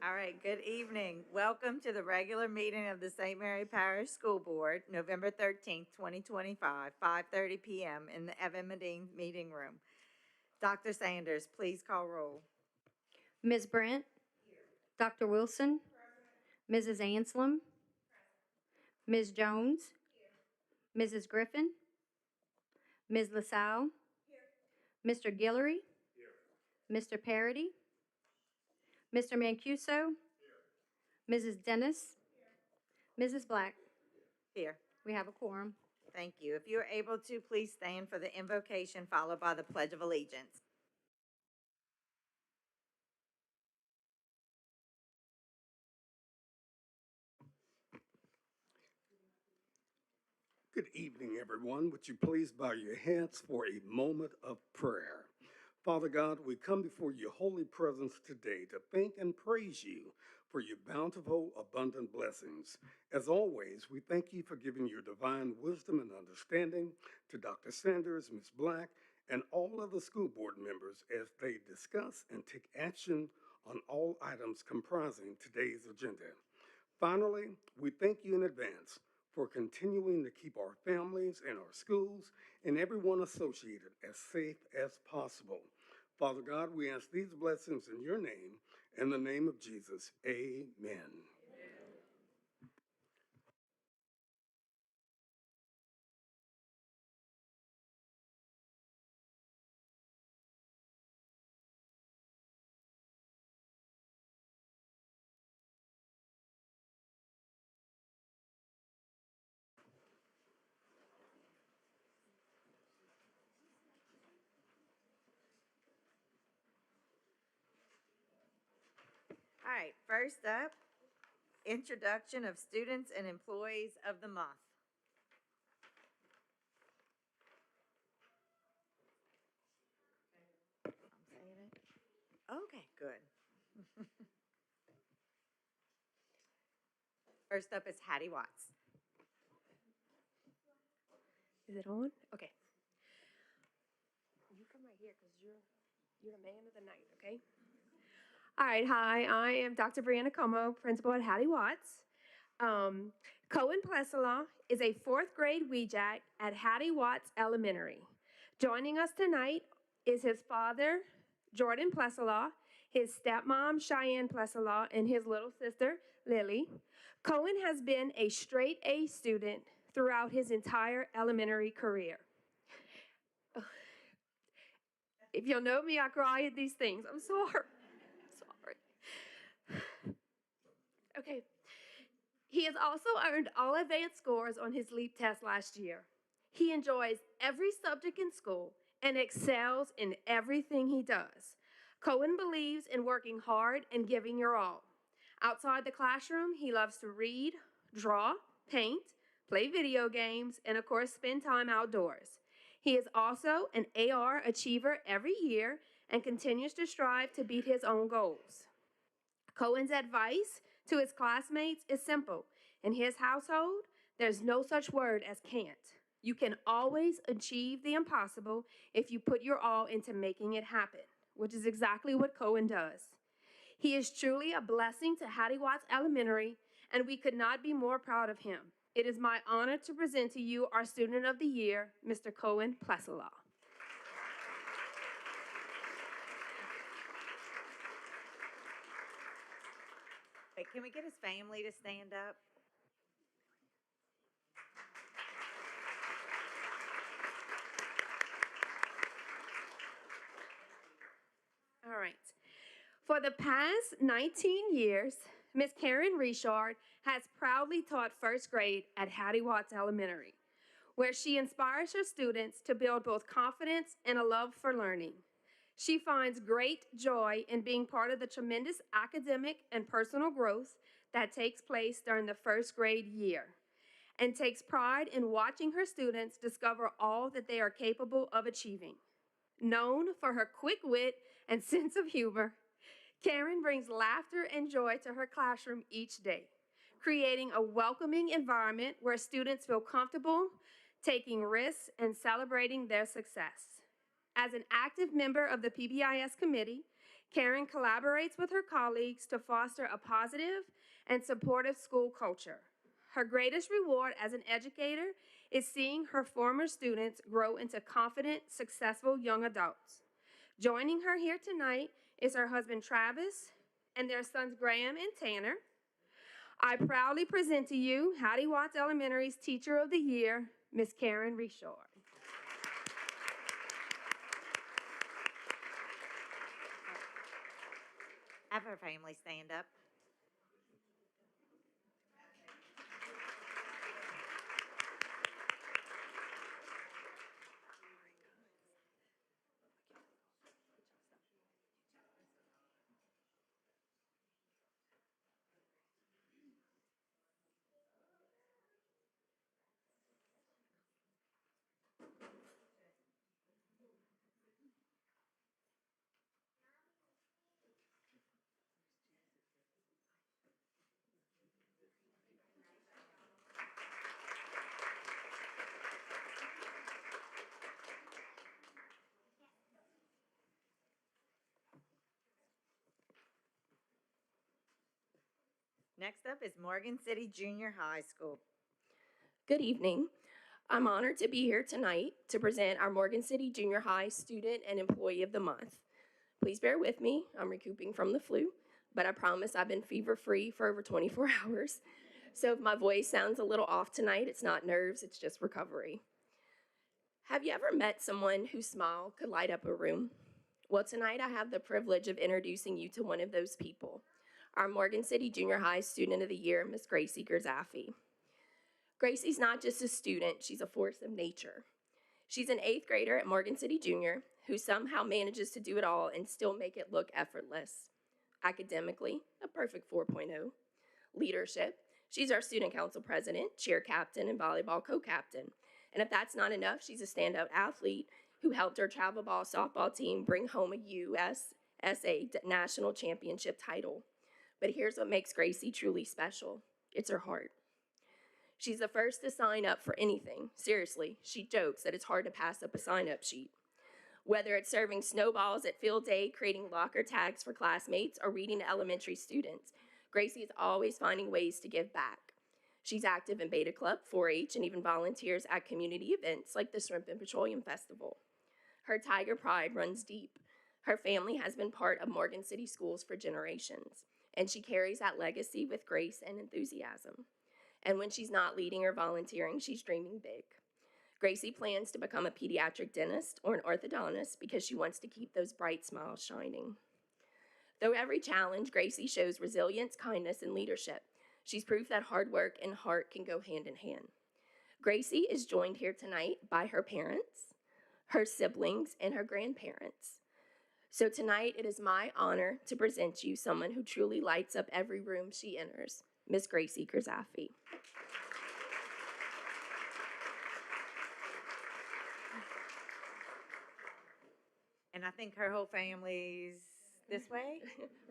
All right, good evening. Welcome to the regular meeting of the St. Mary Parish School Board, November 13th, 2025, 5:30 PM in the Evan Medine Meeting Room. Dr. Sanders, please call roll. Ms. Brent? Dr. Wilson? Mrs. Anselm? Ms. Jones? Mrs. Griffin? Ms. LaSalle? Mr. Guillory? Mr. Parody? Mr. Mancuso? Mrs. Dennis? Mrs. Black? Here. We have a quorum. Thank you. If you are able to, please stand for the invocation followed by the Pledge of Allegiance. Good evening, everyone. Would you please bow your heads for a moment of prayer? Father God, we come before your holy presence today to thank and praise you for your bountiful, abundant blessings. As always, we thank you for giving your divine wisdom and understanding to Dr. Sanders, Ms. Black, and all other school board members as they discuss and take action on all items comprising today's agenda. Finally, we thank you in advance for continuing to keep our families and our schools and everyone associated as safe as possible. Father God, we ask these blessings in your name, in the name of Jesus. Amen. All right, first up, introduction of students and employees of the month. I'm saying it? Okay, good. First up is Hattie Watts. Is it on? Okay. You come right here because you're the man of the night, okay? All right, hi, I am Dr. Brianna Como, principal at Hattie Watts. Cohen Plessala is a fourth grade WEJAC at Hattie Watts Elementary. Joining us tonight is his father, Jordan Plessala, his stepmom, Cheyenne Plessala, and his little sister, Lily. Cohen has been a straight A student throughout his entire elementary career. If you'll know me, I cry at these things. I'm sorry. Sorry. Okay. He has also earned all advanced scores on his LEAP test last year. He enjoys every subject in school and excels in everything he does. Cohen believes in working hard and giving your all. Outside the classroom, he loves to read, draw, paint, play video games, and of course, spend time outdoors. He is also an AR achiever every year and continues to strive to beat his own goals. Cohen's advice to his classmates is simple. In his household, there's no such word as can't. You can always achieve the impossible if you put your all into making it happen, which is exactly what Cohen does. He is truly a blessing to Hattie Watts Elementary, and we could not be more proud of him. It is my honor to present to you our Student of the Year, Mr. Cohen Plessala. Wait, can we get his family to stand up? All right. For the past 19 years, Ms. Karen Richard has proudly taught first grade at Hattie Watts Elementary, where she inspires her students to build both confidence and a love for learning. She finds great joy in being part of the tremendous academic and personal growth that takes place during the first grade year, and takes pride in watching her students discover all that they are capable of achieving. Known for her quick wit and sense of humor, Karen brings laughter and joy to her classroom each day, creating a welcoming environment where students feel comfortable taking risks and celebrating their success. As an active member of the PBIS committee, Karen collaborates with her colleagues to foster a positive and supportive school culture. Her greatest reward as an educator is seeing her former students grow into confident, successful young adults. Joining her here tonight is her husband Travis and their sons Graham and Tanner. I proudly present to you Hattie Watts Elementary's Teacher of the Year, Miss Karen Reshore. Have her family stand up. Next up is Morgan City Junior High School. Good evening. I'm honored to be here tonight to present our Morgan City Junior High Student and Employee of the Month. Please bear with me. I'm recouping from the flu, but I promise I've been fever-free for over 24 hours. So if my voice sounds a little off tonight, it's not nerves, it's just recovery. Have you ever met someone whose smile could light up a room? Well, tonight I have the privilege of introducing you to one of those people, our Morgan City Junior High Student of the Year, Miss Gracie Gerzafi. Gracie's not just a student, she's a force of nature. She's an 8th grader at Morgan City Junior who somehow manages to do it all and still make it look effortless. Academically, a perfect 4.0. Leadership, she's our student council president, cheer captain, and volleyball co-captain. And if that's not enough, she's a standout athlete who helped her travel ball softball team bring home a USSA national championship title. But here's what makes Gracie truly special. It's her heart. She's the first to sign up for anything. Seriously, she jokes that it's hard to pass up a sign-up sheet. Whether it's serving snowballs at field day, creating locker tags for classmates, or reading to elementary students, Gracie is always finding ways to give back. She's active in Beta Club, 4-H, and even volunteers at community events like the Shrimp and Petroleum Festival. Her Tiger pride runs deep. Her family has been part of Morgan City schools for generations, and she carries that legacy with grace and enthusiasm. And when she's not leading or volunteering, she's dreaming big. Gracie plans to become a pediatric dentist or an orthodontist because she wants to keep those bright smiles shining. Though every challenge, Gracie shows resilience, kindness, and leadership. She's proof that hard work and heart can go hand in hand. Gracie is joined here tonight by her parents, her siblings, and her grandparents. So tonight, it is my honor to present you someone who truly lights up every room she enters, Miss Gracie Gerzafi. And I think her whole family's this way.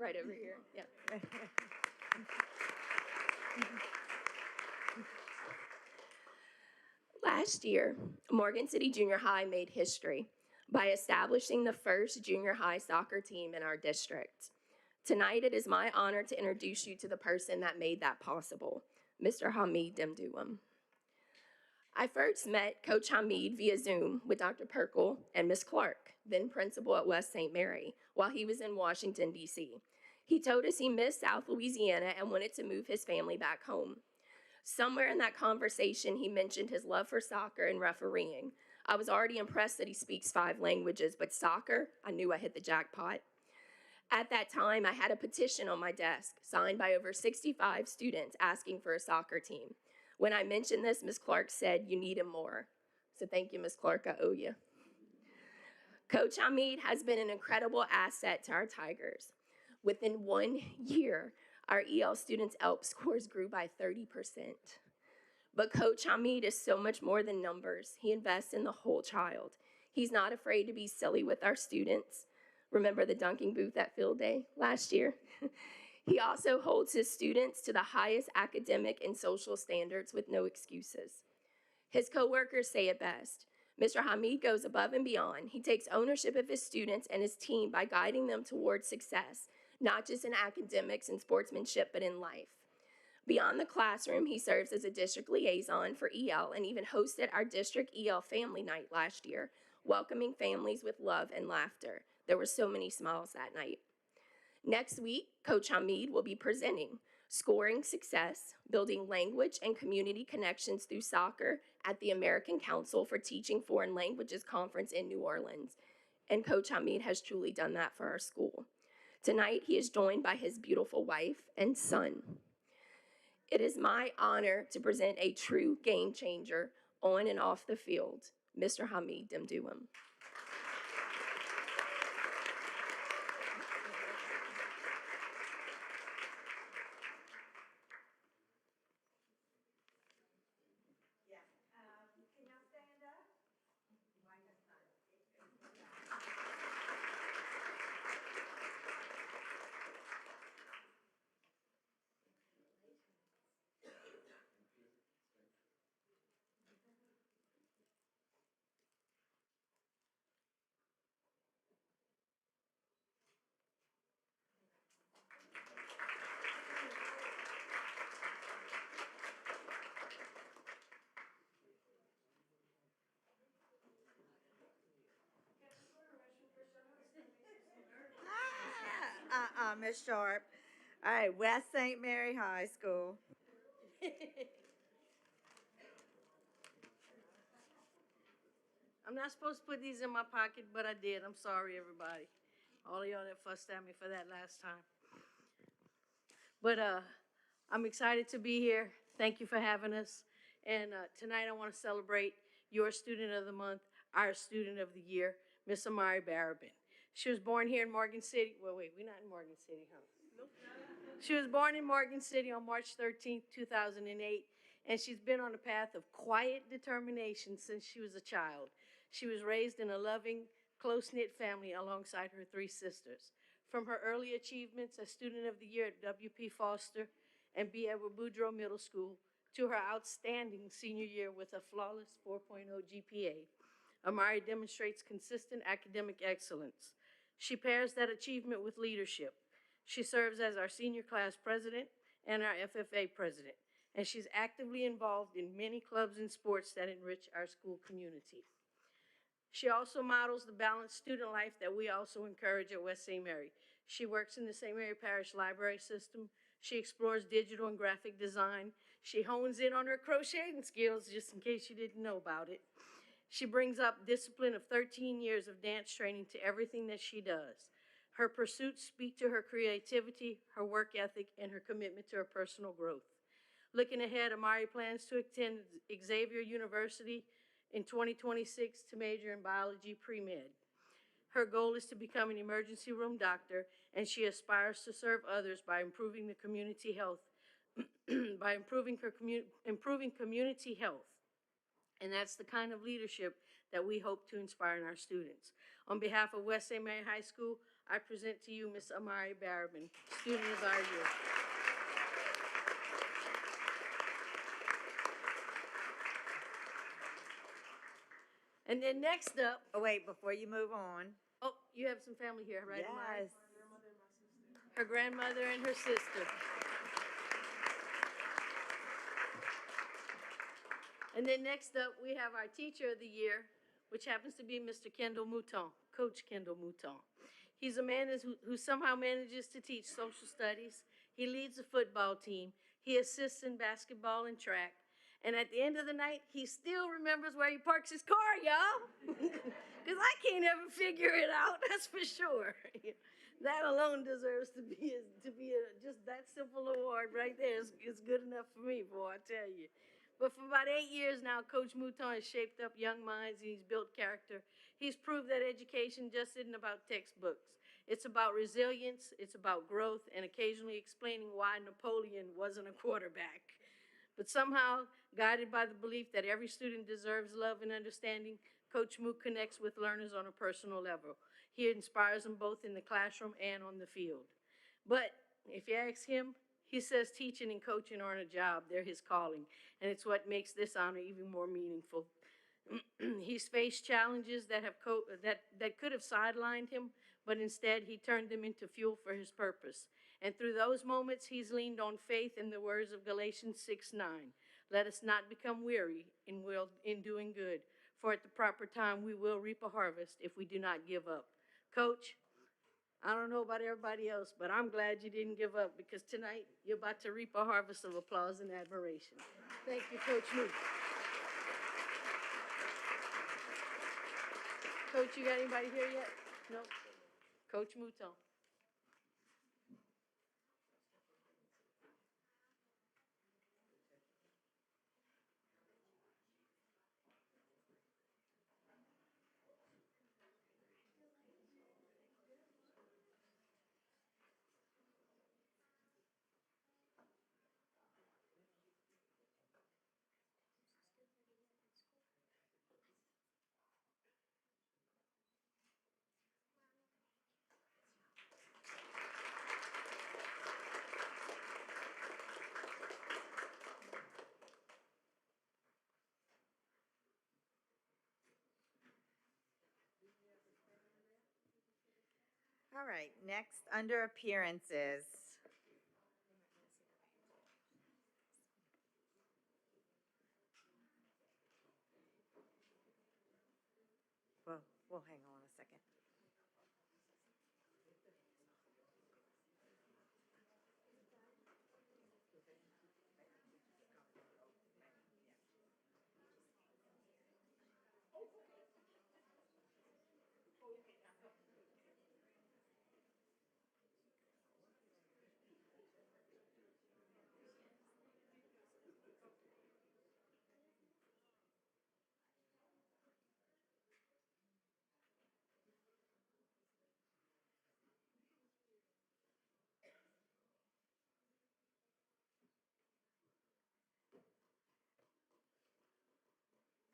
Right over here, yeah. Last year, Morgan City Junior High made history by establishing the first junior high soccer team in our district. Tonight, it is my honor to introduce you to the person that made that possible, Mr. Hamid Demdouem. I first met Coach Hamid via Zoom with Dr. Perkle and Ms. Clark, then principal at West St. Mary, while he was in Washington, D.C. He told us he missed South Louisiana and wanted to move his family back home. Somewhere in that conversation, he mentioned his love for soccer and refereeing. I was already impressed that he speaks 5 languages, but soccer, I knew I hit the jackpot. At that time, I had a petition on my desk signed by over 65 students asking for a soccer team. When I mentioned this, Ms. Clark said, "You need him more." So thank you, Ms. Clark, I owe you. Coach Hamid has been an incredible asset to our Tigers. Within 1 year, our EL students' ELP scores grew by 30%. But Coach Hamid is so much more than numbers. He invests in the whole child. He's not afraid to be silly with our students. Remember the dunking booth at field day last year? He also holds his students to the highest academic and social standards with no excuses. His coworkers say it best. Mr. Hamid goes above and beyond. He takes ownership of his students and his team by guiding them towards success, not just in academics and sportsmanship, but in life. Beyond the classroom, he serves as a district liaison for EL and even hosted our district EL family night last year, welcoming families with love and laughter. There were so many smiles that night. Next week, Coach Hamid will be presenting Scoring Success, Building Language and Community Connections Through Soccer at the American Council for Teaching Foreign Languages Conference in New Orleans. And Coach Hamid has truly done that for our school. Tonight, he is joined by his beautiful wife and son. It is my honor to present a true game changer on and off the field, Mr. Hamid Demdouem. Ms. Sharp. All right, West St. Mary High School. I'm not supposed to put these in my pocket, but I did. I'm sorry, everybody. All of y'all that fussed at me for that last time. But I'm excited to be here. Thank you for having us. And tonight I want to celebrate your student of the month, our student of the year, Miss Amari Barabin. She was born here in Morgan City. Well, wait, we're not in Morgan City, huh? Nope. She was born in Morgan City on March 13th, 2008, and she's been on a path of quiet determination since she was a child. She was raised in a loving, close-knit family alongside her three sisters. From her early achievements as Student of the Year at W.P. Foster and B. Edward Boudreaux Middle School to her outstanding senior year with a flawless 4.0 GPA, Amari demonstrates consistent academic excellence. She pairs that achievement with leadership. She serves as our senior class president and our FFA president, and she's actively involved in many clubs and sports that enrich our school community. She also models the balanced student life that we also encourage at West St. Mary. She works in the St. Mary Parish Library System. She explores digital and graphic design. She hones in on her crocheting skills, just in case you didn't know about it. She brings up discipline of 13 years of dance training to everything that she does. Her pursuits speak to her creativity, her work ethic, and her commitment to her personal growth. Looking ahead, Amari plans to attend Xavier University in 2026 to major in biology pre-med. Her goal is to become an emergency room doctor, and she aspires to serve others by improving the community health, by improving community health. And that's the kind of leadership that we hope to inspire in our students. On behalf of West St. Mary High School, I present to you Ms. Amari Barabin, Student of our Year. And then next up, Oh, wait, before you move on. oh, you have some family here, right, Amari? Yes. Her grandmother and her sister. And then next up, we have our Teacher of the Year, which happens to be Mr. Kendall Mouton, Coach Kendall Mouton. He's a man who somehow manages to teach social studies. He leads a football team. He assists in basketball and track. And at the end of the night, he still remembers where he parks his car, y'all. Because I can't ever figure it out, that's for sure. That alone deserves to be just that simple award right there is good enough for me, boy, I tell you. But for about 8 years now, Coach Mouton has shaped up young minds and he's built character. He's proved that education just isn't about textbooks. It's about resilience, it's about growth, and occasionally explaining why Napoleon wasn't a quarterback. But somehow, guided by the belief that every student deserves love and understanding, Coach Moot connects with learners on a personal level. He inspires them both in the classroom and on the field. But if you ask him, he says teaching and coaching aren't a job, they're his calling. And it's what makes this honor even more meaningful. He's faced challenges that that could have sidelined him, but instead he turned them into fuel for his purpose. And through those moments, he's leaned on faith in the words of Galatians 6:9. Let us not become weary in doing good, for at the proper time we will reap a harvest if we do not give up. Coach, I don't know about everybody else, but I'm glad you didn't give up, because tonight you're about to reap a harvest of applause and admiration. Thank you, Coach Moot. Coach, you got anybody here yet? No? Coach Mouton. All right, next, under appearances. Well, we'll hang on a second.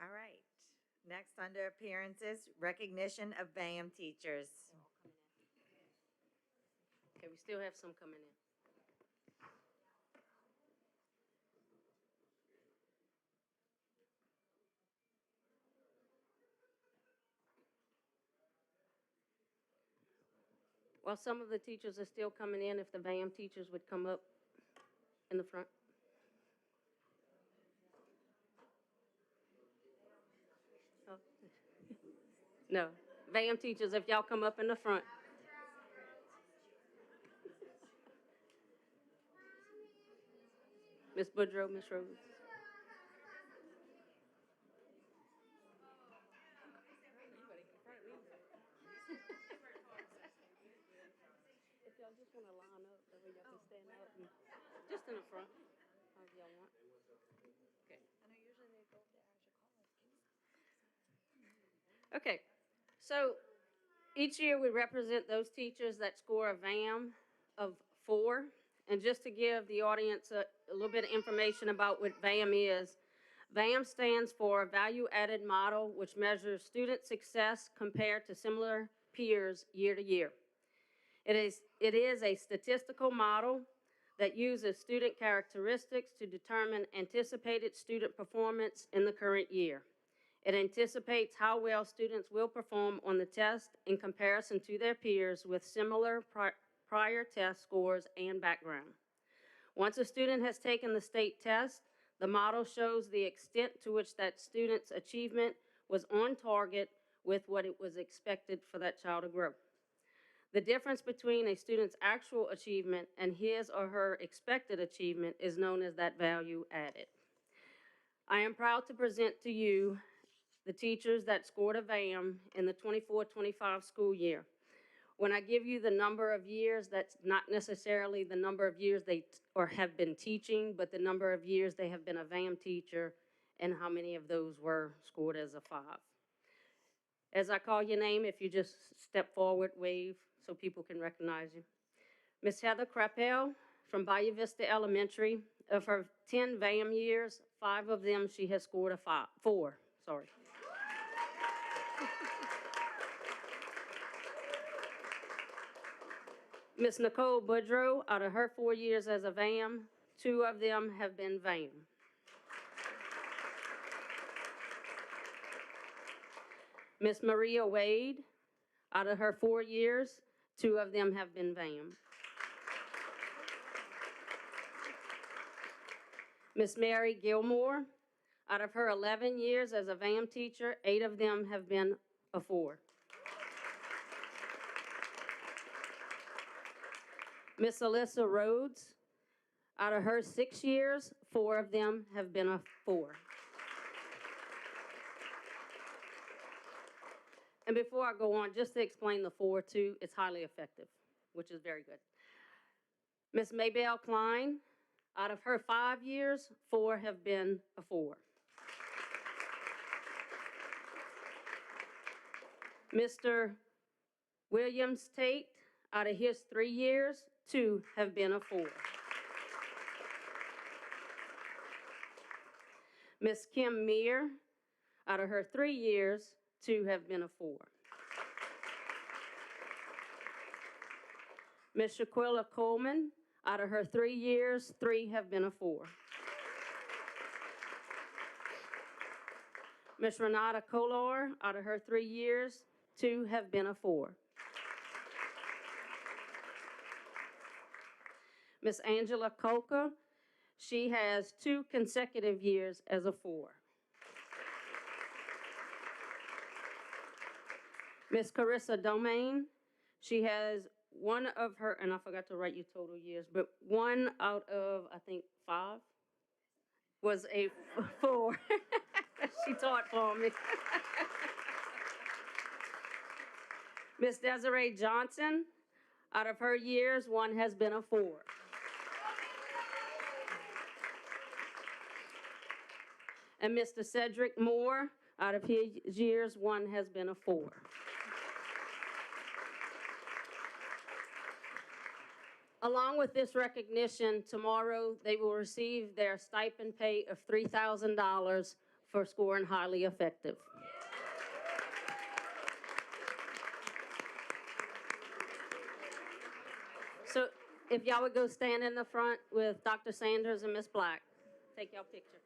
All right, next, under appearances, recognition of BAM teachers. Okay, we still have some coming in. While some of the teachers are still coming in, if the BAM teachers would come up in the front. Oh. No, BAM teachers, if y'all come up in the front. Miss Boudreaux, Miss Rhodes. If y'all just want to line up, that way y'all can stand up and just in the front, however y'all want. Okay. Okay, so each year we represent those teachers that score a VAM of 4. And just to give the audience a little bit of information about what VAM is, VAM stands for Value Added Model, which measures student success compared to similar peers year to year. It is a statistical model that uses student characteristics to determine anticipated student performance in the current year. It anticipates how well students will perform on the test in comparison to their peers with similar prior test scores and background. Once a student has taken the state test, the model shows the extent to which that student's achievement was on target with what it was expected for that child to grow. The difference between a student's actual achievement and his or her expected achievement is known as that value added. I am proud to present to you the teachers that scored a VAM in the 24-25 school year. When I give you the number of years, that's not necessarily the number of years they have been teaching, but the number of years they have been a VAM teacher and how many of those were scored as a 5. As I call your name, if you just step forward, wave so people can recognize you. Miss Heather Krappel from Bayou Vista Elementary. Of her 10 VAM years, 5 of them she has scored a 4. Sorry. Miss Nicole Boudreaux, out of her 4 years as a VAM, 2 of them have been VAM. Miss Maria Wade, out of her 4 years, 2 of them have been VAM. Miss Mary Gilmore, out of her 11 years as a VAM teacher, 8 of them have been a 4. Miss Alyssa Rhodes, out of her 6 years, 4 of them have been a 4. And before I go on, just to explain the 4 too, it's highly effective, which is very good. Miss Maybelle Klein, out of her 5 years, 4 have been a 4. Mr. Williams Tate, out of his 3 years, 2 have been a 4. Miss Kim Meir, out of her 3 years, 2 have been a 4. Miss Shaquilla Coleman, out of her 3 years, 3 have been a 4. Miss Renata Kolar, out of her 3 years, 2 have been a 4. Miss Angela Coca, she has 2 consecutive years as a 4. Miss Carissa Domain, she has one of her, and I forgot to write you total years, but 1 out of, I think, 5 was a 4. She taught for me. Miss Desiree Johnson, out of her years, 1 has been a 4. And Mr. Cedric Moore, out of his years, 1 has been a 4. Along with this recognition, tomorrow they will receive their stipend pay of $3,000 for scoring highly effective. So if y'all would go stand in the front with Dr. Sanders and Miss Black, take y'all picture.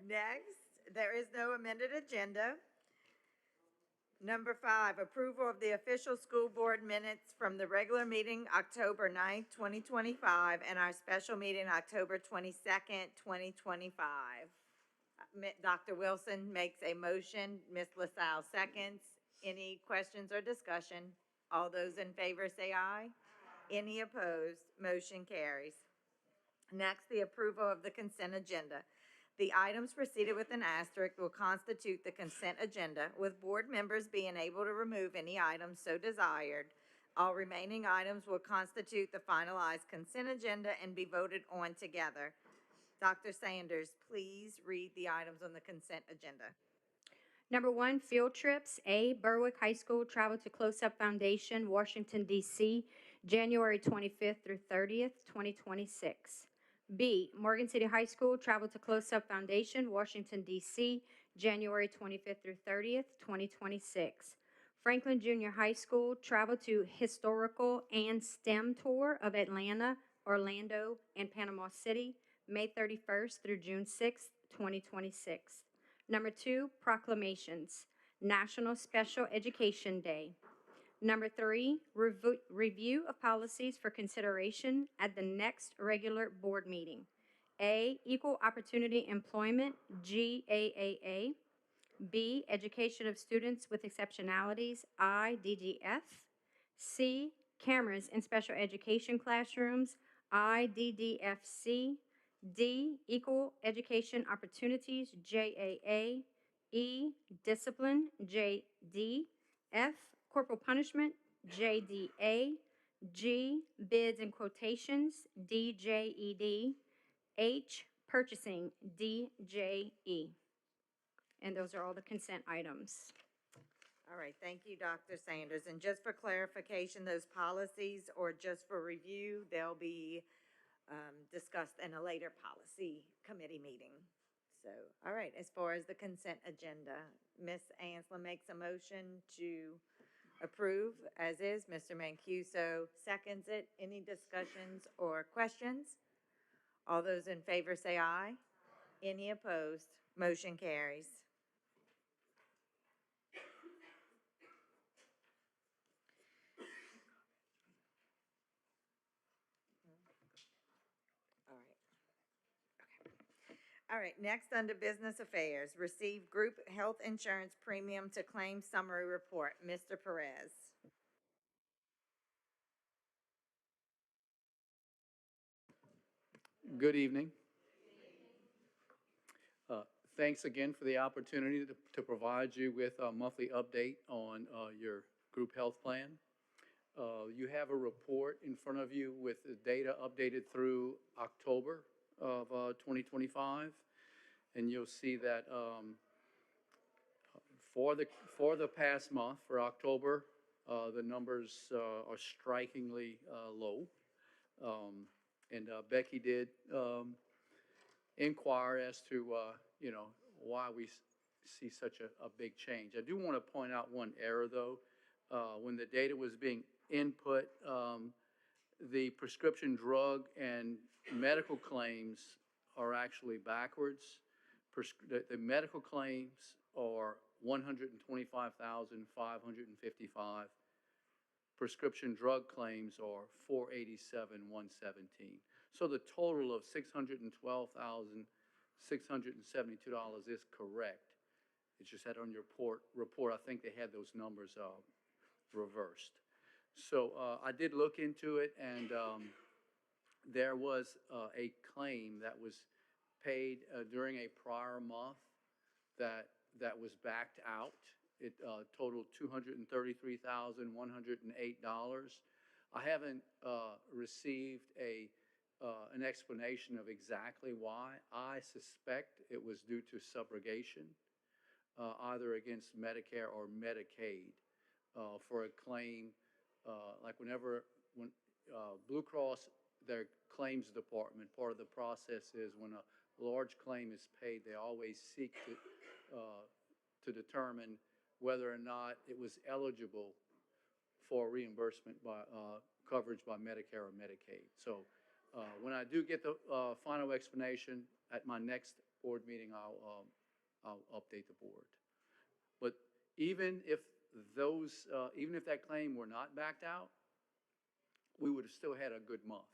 Next, there is no amended agenda. Number 5, approval of the official school board minutes from the regular meeting October 9th, 2025, and our special meeting October 22nd, 2025. Dr. Wilson makes a motion, Ms. LaSalle seconds. Any questions or discussion? All those in favor say aye. Any opposed? Motion carries. Next, the approval of the consent agenda. The items preceded with an asterisk will constitute the consent agenda, with board members being able to remove any items so desired. All remaining items will constitute the finalized consent agenda and be voted on together. Dr. Sanders, please read the items on the consent agenda. Number 1, field trips. A, Berwick High School travel to Close Up Foundation, Washington, D.C., January 25th through 30th, 2026. B, Morgan City High School travel to Close Up Foundation, Washington, D.C., January 25th through 30th, 2026. Franklin Junior High School travel to Historical and STEM Tour of Atlanta, Orlando, and Panama City, May 31st through June 6th, 2026. Number 2, proclamations. National Special Education Day. Number 3, review of policies for consideration at the next regular board meeting. A, Equal Opportunity Employment, GAAA. B, Education of Students with Exceptionalities, IDGF. C, Cameras in Special Education Classrooms, IDDFC. D, Equal Education Opportunities, JAA. E, Discipline, JD. F, Corporal Punishment, JDA. G, Bids and Quotations, DJED. H, Purchasing, DJE. And those are all the consent items. All right, thank you, Dr. Sanders. And just for clarification, those policies are just for review. They'll be discussed in a later policy committee meeting. So, all right, as far as the consent agenda, Ms. Ansel makes a motion to approve as is. Mr. Mancuso seconds it. Any discussions or questions? All those in favor say aye. Any opposed? Motion carries. All right, next under business affairs, receive group health insurance premium to claim summary report. Mr. Perez. Good evening. Thanks again for the opportunity to provide you with a monthly update on your group health plan. You have a report in front of you with the data updated through October of 2025, and you'll see that for the past month, for October, the numbers are strikingly low. And Becky did inquire as to why we see such a big change. I do want to point out one error though. When the data was being input, the prescription drug and medical claims are actually backwards. The medical claims are $125,555. Prescription drug claims are $487,117. So the total of $612,672 is correct. It's just that on your report, I think they had those numbers reversed. So I did look into it, and there was a claim that was paid during a prior month that was backed out. It totaled $233,108. I haven't received an explanation of exactly why. I suspect it was due to subrogation, either against Medicare or Medicaid, for a claim. Like when Blue Cross, their claims department, part of the process is when a large claim is paid, they always seek to determine whether or not it was eligible for reimbursement by coverage by Medicare or Medicaid. So when I do get the final explanation at my next board meeting, I'll update the board. But even if even if that claim were not backed out, we would have still had a good month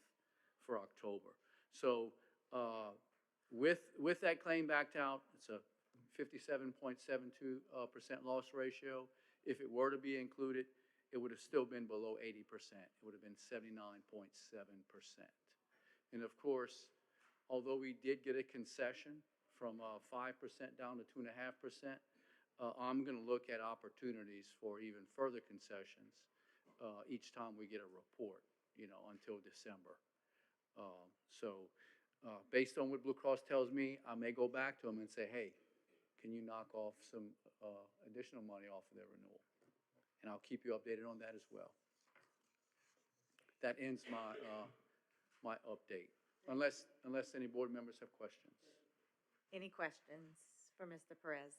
for October. So with that claim backed out, it's a 57.72% loss ratio. If it were to be included, it would have still been below 80%. It would have been 79.7%. And of course, although we did get a concession from 5% down to 2.5%, I'm going to look at opportunities for even further concessions each time we get a report, until December. Based on what Blue Cross tells me, I may go back to them and say, hey, can you knock off some additional money off of their renewal? And I'll keep you updated on that as well. That ends my update, unless any board members have questions. Any questions for Mr. Perez?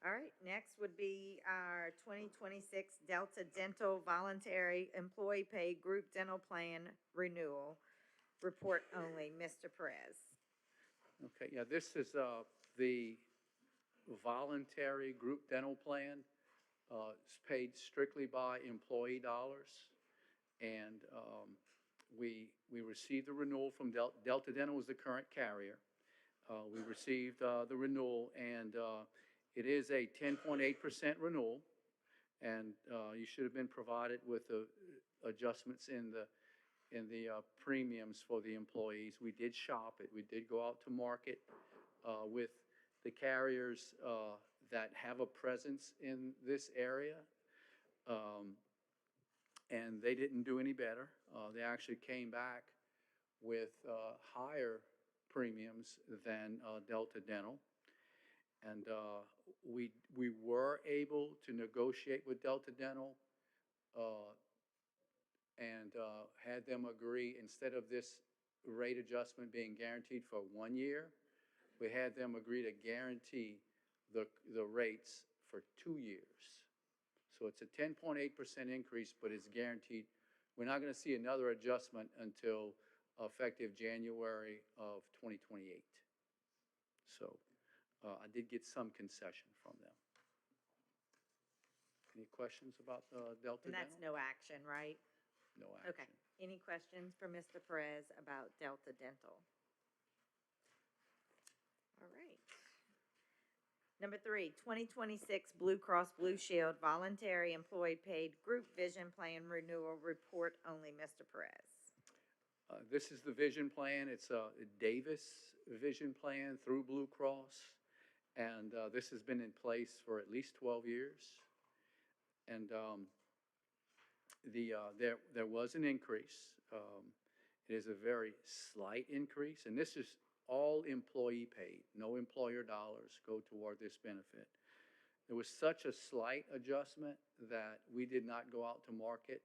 All right, next would be our 2026 Delta Dental Voluntary Employee Paid Group Dental Plan Renewal. Report only, Mr. Perez. Okay, yeah, this is the voluntary group dental plan. It's paid strictly by employee dollars. And we received the renewal from Delta Dental was the current carrier. We received the renewal, and it is a 10.8% renewal. And you should have been provided with the adjustments in the premiums for the employees. We did shop it. We did go out to market with the carriers that have a presence in this area. And they didn't do any better. They actually came back with higher premiums than Delta Dental. And we were able to negotiate with Delta Dental and had them agree, instead of this rate adjustment being guaranteed for 1 year, we had them agree to guarantee the rates for 2 years. So it's a 10.8% increase, but it's guaranteed. We're not going to see another adjustment until effective January of 2028. So I did get some concession from them. Any questions about Delta And that's Dental? no action, right? No action. Okay. Any questions for Mr. Perez about Delta Dental? All right. Number 3, 2026 Blue Cross Blue Shield Voluntary Employee Paid Group Vision Plan Renewal Report only, Mr. Perez. This is the vision plan. It's a Davis vision plan through Blue Cross. And this has been in place for at least 12 years. And there was an increase. It is a very slight increase. And this is all employee paid. No employer dollars go toward this benefit. There was such a slight adjustment that we did not go out to market.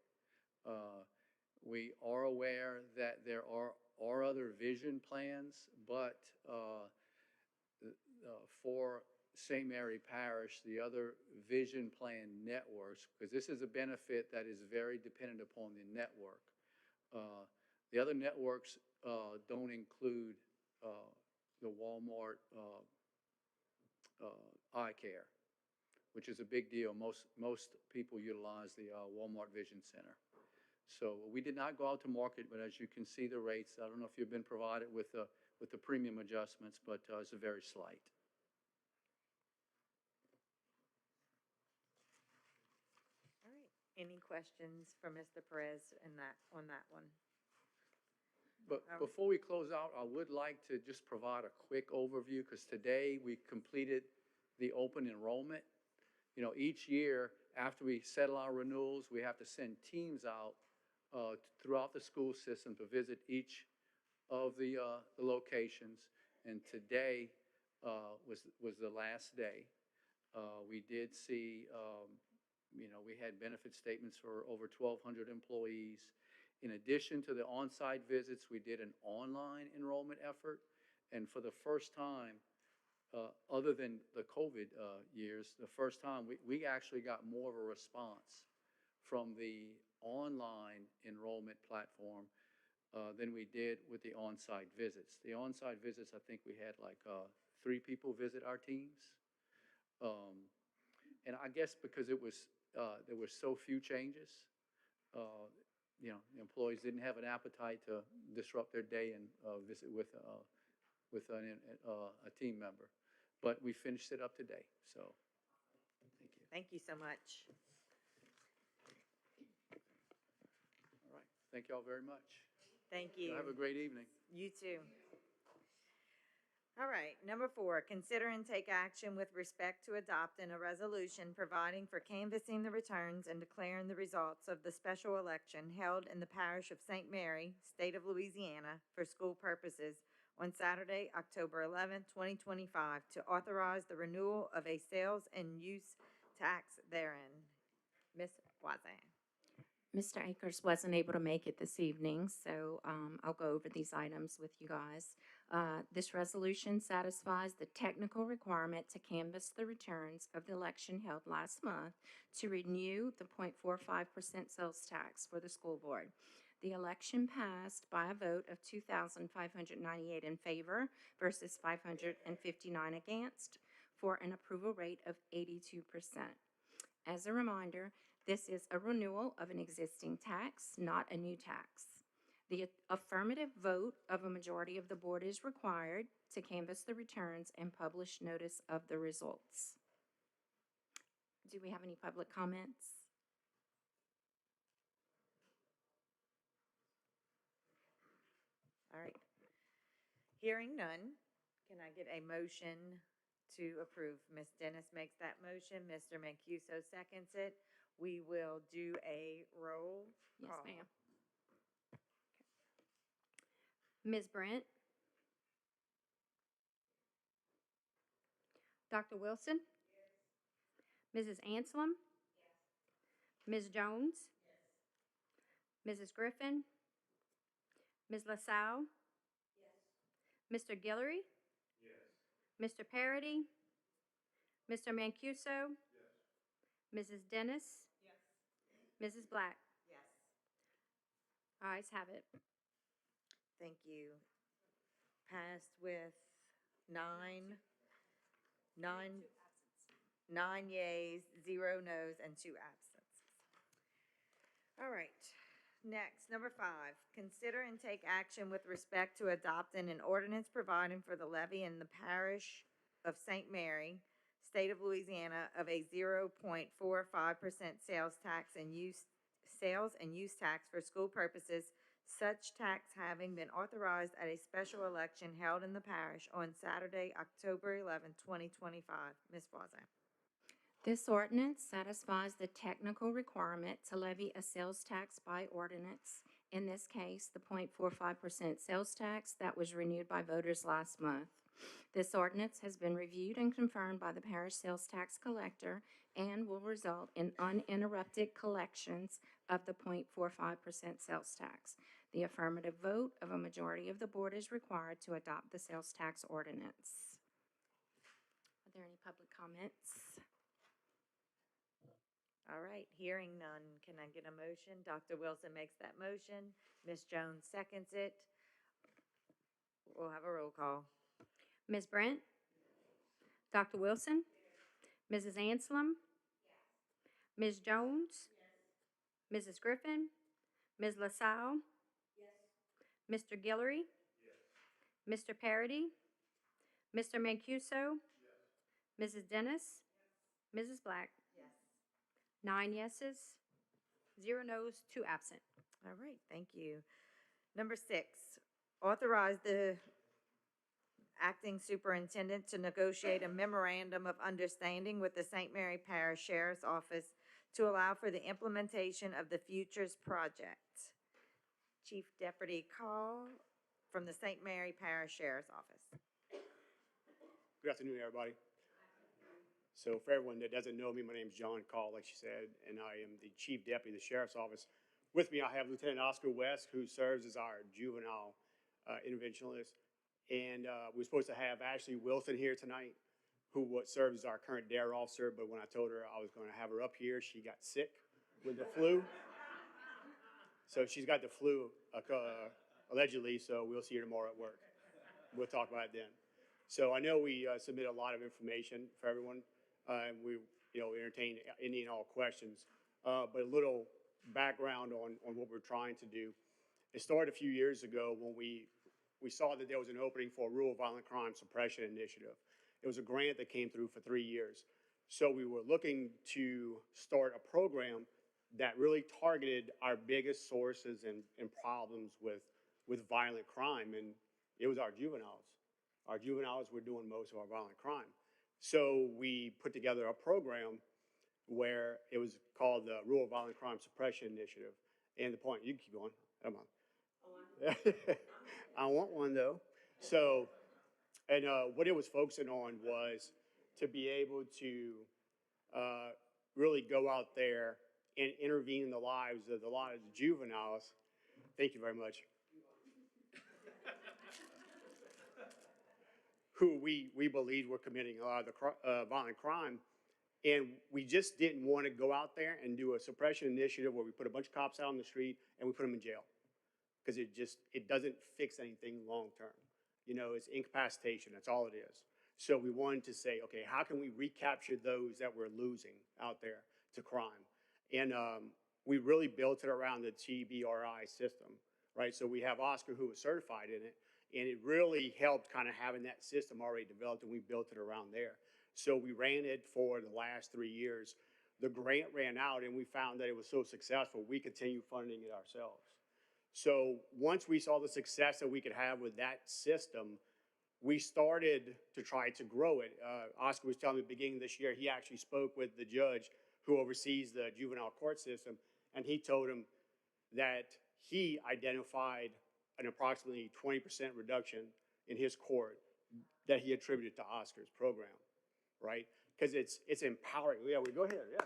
We are aware that there are other vision plans, but for St. Mary Parish, the other vision plan networks, because this is a benefit that is very dependent upon the network. The other networks don't include the Walmart eye care, which is a big deal. Most people utilize the Walmart Vision Center. So we did not go out to market, but as you can see the rates, I don't know if you've been provided with the premium adjustments, but it's a very slight. All right. Any questions for Mr. Perez on that one? But before we close out, I would like to just provide a quick overview, because today we completed the open enrollment. Each year after we settle our renewals, we have to send teams out throughout the school system to visit each of the locations. And today was the last day. We did see, we had benefit statements for over 1,200 employees. In addition to the on-site visits, we did an online enrollment effort. And for the first time, other than the COVID years, the first time we actually got more of a response from the online enrollment platform than we did with the on-site visits. The on-site visits, I think we had like 3 people visit our teams. And I guess because it was, there were so few changes, you know, the employees didn't have an appetite to disrupt their day and visit with a team member. But we finished it up today, so thank you. Thank you so much. All right, thank you all very much. Thank you. Have a great evening. You too. All right, number 4, consider and take action with respect to adopting a resolution providing for canvassing the returns and declaring the results of the special election held in the parish of St. Mary, state of Louisiana, for school purposes on Saturday, October 11th, 2025, to authorize the renewal of a sales and use tax therein. Ms. Wazan. Mr. Akers wasn't able to make it this evening, so I'll go over these items with you guys. This resolution satisfies the technical requirement to canvass the returns of the election held last month to renew the 0.45% sales tax for the school board. The election passed by a vote of 2,598 in favor versus 559 against, for an approval rate of 82%. As a reminder, this is a renewal of an existing tax, not a new tax. The affirmative vote of a majority of the board is required to canvass the returns and publish notice of the results. Do we have any public comments? All right. Hearing none, can I get a motion to approve? Ms. Dennis makes that motion. Mr. Mancuso seconds it. We will do a roll Yes, call. ma'am. Ms. Brent? Dr. Wilson? Mrs. Anselm? Ms. Jones? Mrs. Griffin? Ms. LaSalle? Mr. Guillory? Mr. Parity? Mr. Mancuso? Mrs. Dennis? Mrs. Black? Yes. Ayes have it. Thank you. Passed with nine yeas, 0 noes, and 2 absences. All right. Next, number 5, consider and take action with respect to adopting an ordinance providing for the levy in the parish of St. Mary, state of Louisiana, of a 0.45% sales tax and use tax for school purposes, such tax having been authorized at a special election held in the parish on Saturday, October 11, 2025. Ms. Wazan. This ordinance satisfies the technical requirement to levy a sales tax by ordinance, in this case, the 0.45% sales tax that was renewed by voters last month. This ordinance has been reviewed and confirmed by the parish sales tax collector and will result in uninterrupted collections of the 0.45% sales tax. The affirmative vote of a majority of the board is required to adopt the sales tax ordinance. Are there any public comments? All right, hearing none, can I get a motion? Dr. Wilson makes that motion. Ms. Jones seconds it. We'll have a roll call. Ms. Brent? Dr. Wilson? Mrs. Anselm? Ms. Jones? Mrs. Griffin? Ms. LaSalle? Mr. Guillory? Mr. Parity? Mr. Mancuso? Mrs. Dennis? Mrs. Black? 9 yeses, 0 noes, 2 absent. All right, thank you. Number 6, authorize the acting superintendent to negotiate a memorandum of understanding with the St. Mary Parish Sheriff's Office to allow for the implementation of the Futures Project. Chief Deputy Call from the St. Mary Parish Sheriff's Office. Good afternoon, everybody. So for everyone that doesn't know me, my name is John Call, like she said, and I am the Chief Deputy of the Sheriff's Office. With me, I have Lieutenant Oscar West, who serves as our juvenile interventionist. And we're supposed to have Ashley Wilson here tonight, who serves as our current DARE officer. But when I told her I was going to have her up here, she got sick with the flu. So she's got the flu Allegedly, so we'll see her tomorrow at work. We'll talk about it then. So I know we submit a lot of information for everyone. And we, entertain any and all questions. But a little background on what we're trying to do. It started a few years ago when we saw that there was an opening for a rural violent crime suppression initiative. It was a grant that came through for 3 years. So we were looking to start a program that really targeted our biggest sources and problems with violent crime, and it was our juveniles. Our juveniles were doing most of our violent crime. So we put together a program where it was called the Rural Violent Crime Suppression Initiative. And the point, you can keep going, come on. I want one though. So, and what it was focusing on was to be able to really go out there and intervene in the lives of a lot of the juveniles. Thank you very much. Who we believed were committing a lot of the violent crime. And we just didn't want to go out there and do a suppression initiative where we put a bunch of cops out on the street and we put them in jail. Because it doesn't fix anything long term. It's incapacitation, that's all it is. So we wanted to say, okay, how can we recapture those that we're losing out there to crime? And we really built it around the TBRI system, right? So we have Oscar who was certified in it, and it really helped kind of having that system already developed, and we built it around there. So we ran it for the last 3 years. The grant ran out, and we found that it was so successful, we continued funding it ourselves. So once we saw the success that we could have with that system, we started to try to grow it. Oscar was telling me at the beginning of this year, he actually spoke with the judge who oversees the juvenile court system, and he told him that he identified an approximately 20% reduction in his court that he attributed to Oscar's program, right? Because it's empowering. Yeah, we go ahead, yeah.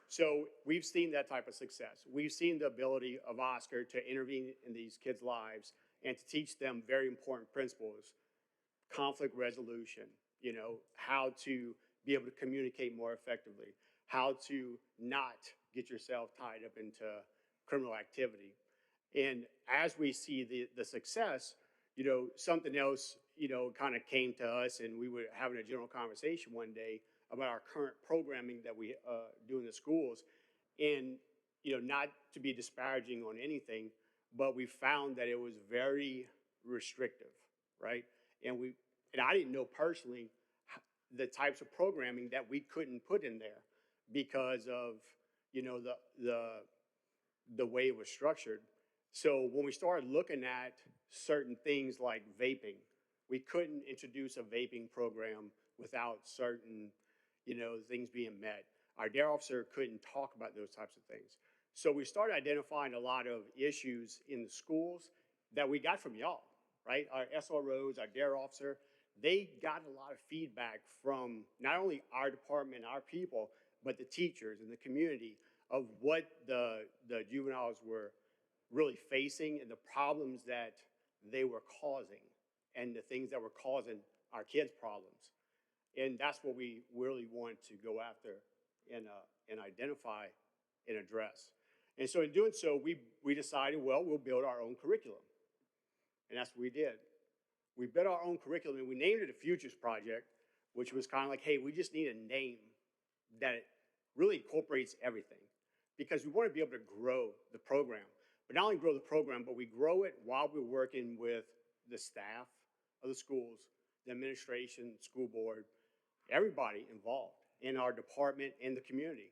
So we've seen that type of success. We've seen the ability of Oscar to intervene in these kids' lives and to teach them very important principles, conflict resolution, how to be able to communicate more effectively, how to not get yourself tied up into criminal activity. And as we see the success, something else, kind of came to us, and we were having a general conversation one day about our current programming that we do in the schools. And, not to be disparaging on anything, but we found that it was very restrictive, right? And I didn't know personally the types of programming that we couldn't put in there because of, the way it was structured. So when we started looking at certain things like vaping, we couldn't introduce a vaping program without certain things being met. Our DARE officer couldn't talk about those types of things. So we started identifying a lot of issues in the schools that we got from y'all, right? Our SROs, our DARE officer, they got a lot of feedback from not only our department, our people, but the teachers and the community of what the juveniles were really facing and the problems that they were causing and the things that were causing our kids' problems. And that's what we really want to go after and identify and address. And so in doing so, we decided, well, we'll build our own curriculum. And that's what we did. We built our own curriculum, and we named it a Futures Project, which was kind of like, hey, we just need a name that really incorporates everything, because we want to be able to grow the program. But not only grow the program, but we grow it while we're working with the staff of the schools, the administration, school board, everybody involved in our department and the community.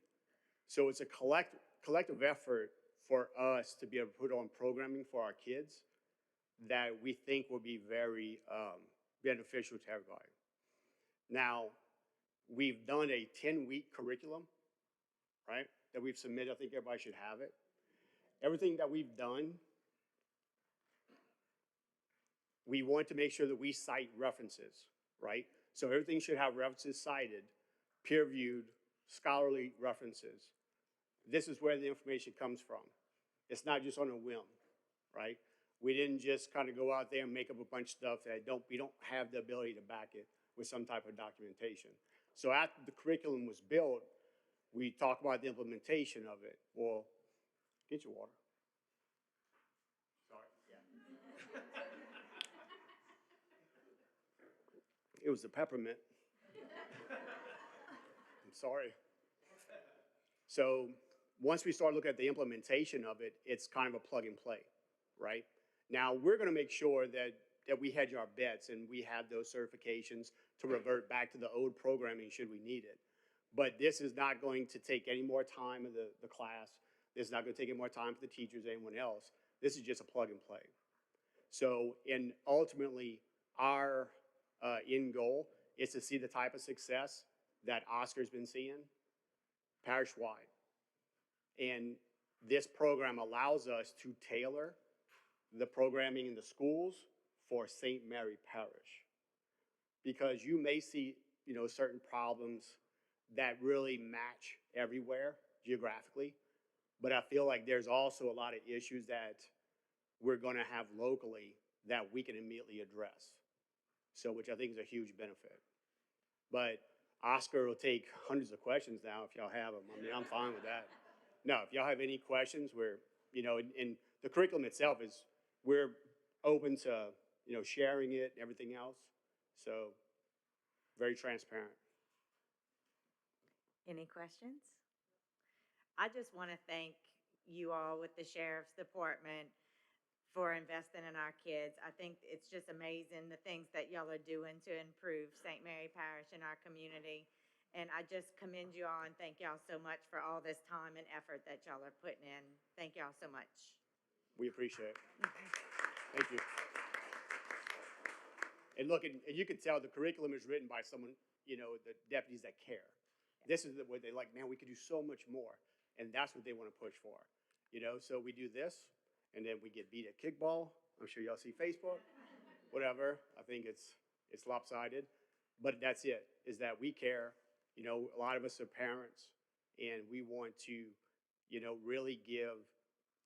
So it's a collective effort for us to be able to put on programming for our kids that we think will be very beneficial to everybody. Now, we've done a 10-week curriculum, right, that we've submitted. I think everybody should have it. Everything that we've done, we want to make sure that we cite references, right? So everything should have references cited, peer-reviewed, scholarly references. This is where the information comes from. It's not just on a whim, right? We didn't just kind of go out there and make up a bunch of stuff that we don't have the ability to back it with some type of documentation. So after the curriculum was built, we talked about the implementation of it. Well, Get your water. Sorry. Yeah. It was the peppermint. I'm sorry. So once we start looking at the implementation of it, it's kind of a plug and play, right? Now we're going to make sure that we hedge our bets and we have those certifications to revert back to the old programming should we need it. But this is not going to take any more time of the class. This is not going to take any more time for the teachers, anyone else. This is just a plug and play. So, and ultimately, our end goal is to see the type of success that Oscar's been seeing parish-wide. And this program allows us to tailor the programming in the schools for St. Mary Parish. Because you may see, certain problems that really match everywhere geographically, but I feel like there's also a lot of issues that we're going to have locally that we can immediately address. So, which I think is a huge benefit. But Oscar will take hundreds of questions now if y'all have them. I mean, I'm fine with that. No, if y'all have any questions, we're, and the curriculum itself is, we're open to, sharing it and everything else. So, very transparent. Any questions? I just want to thank you all with the Sheriff's Department for investing in our kids. I think it's just amazing the things that y'all are doing to improve St. Mary Parish and our community. And I just commend you all and thank y'all so much for all this time and effort that y'all are putting in. Thank y'all so much. We appreciate it. Thank you. And look, and you can tell the curriculum is written by someone, the deputies that care. This is what they like, man, we could do so much more. And that's what they want to push for. So we do this, and then we get beat at kickball. I'm sure y'all see Facebook, whatever. I think it's lopsided. But that's it, is that we care. A lot of us are parents, and we want to, really give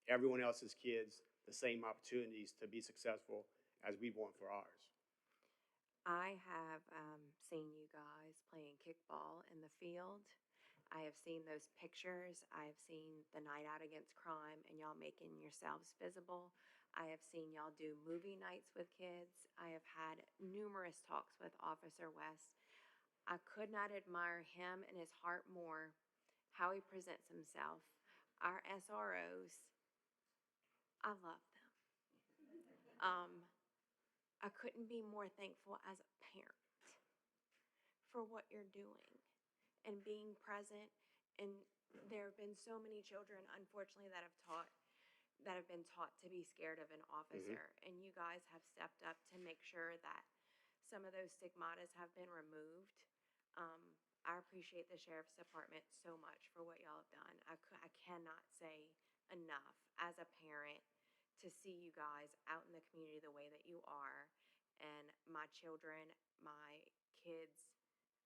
everyone else's kids the same opportunities to be successful as we want for ours. I have seen you guys playing kickball in the field. I have seen those pictures. I have seen the Night Out Against Crime and y'all making yourselves visible. I have seen y'all do movie nights with kids. I have had numerous talks with Officer West. I could not admire him and his heart more, how he presents himself. Our SROs, I love them. I couldn't be more thankful as a parent for what you're doing and being present. And there have been so many children, unfortunately, that have been taught to be scared of an officer. And you guys have stepped up to make sure that some of those stigmatas have been removed. I appreciate the Sheriff's Department so much for what y'all have done. I cannot say enough as a parent to see you guys out in the community the way that you are, and my children, my kids,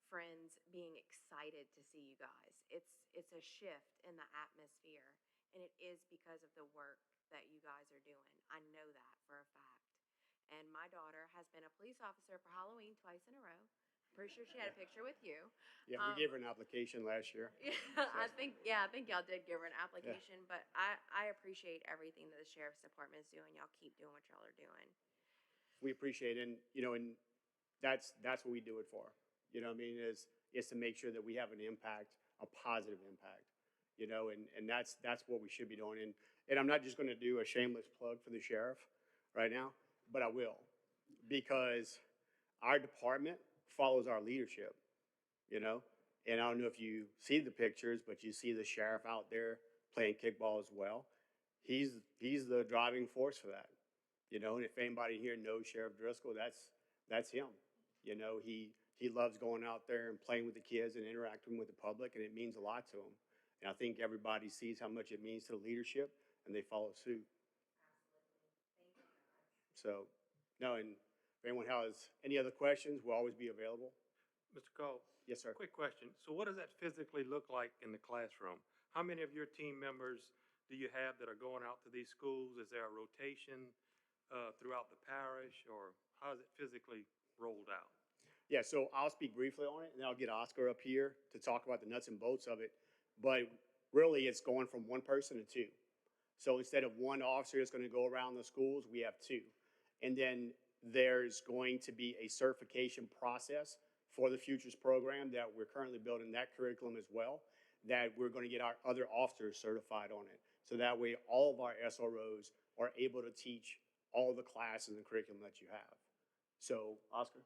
friends being excited to see you guys. It's a shift in the atmosphere, and it is because of the work that you guys are doing. I know that for a fact. And my daughter has been a police officer for Halloween twice in a row. Pretty sure she had a picture with you. Yeah, we gave her an application last year. Yeah, I think y'all did give her an application, but I appreciate everything that the Sheriff's Department is doing. Y'all keep doing what y'all are doing. We appreciate it, and and that's what we do it for. What I mean is to make sure that we have an impact, a positive impact. And that's what we should be doing. And I'm not just going to do a shameless plug for the sheriff right now, but I will, because our department follows our leadership. And I don't know if you see the pictures, but you see the sheriff out there playing kickball as well. He's the driving force for that. And if anybody here knows Sheriff Driscoll, that's him. He loves going out there and playing with the kids and interacting with the public, and it means a lot to him. And I think everybody sees how much it means to the leadership, and they follow suit. So, no, and if anyone has any other questions, we'll always be available. Mr. Cole? Yes, sir. Quick question. So what does that physically look like in the classroom? How many of your team members do you have that are going out to these schools? Is there a rotation throughout the parish, or how is it physically rolled out? Yeah, so I'll speak briefly on it, and then I'll get Oscar up here to talk about the nuts and bolts of it. But really, it's going from one person to two. So instead of one officer that's going to go around the schools, we have two. And then there's going to be a certification process for the Futures program that we're currently building that curriculum as well, that we're going to get our other officers certified on it. So that way all of our SROs are able to teach all the classes and curriculum that you have. So, Oscar?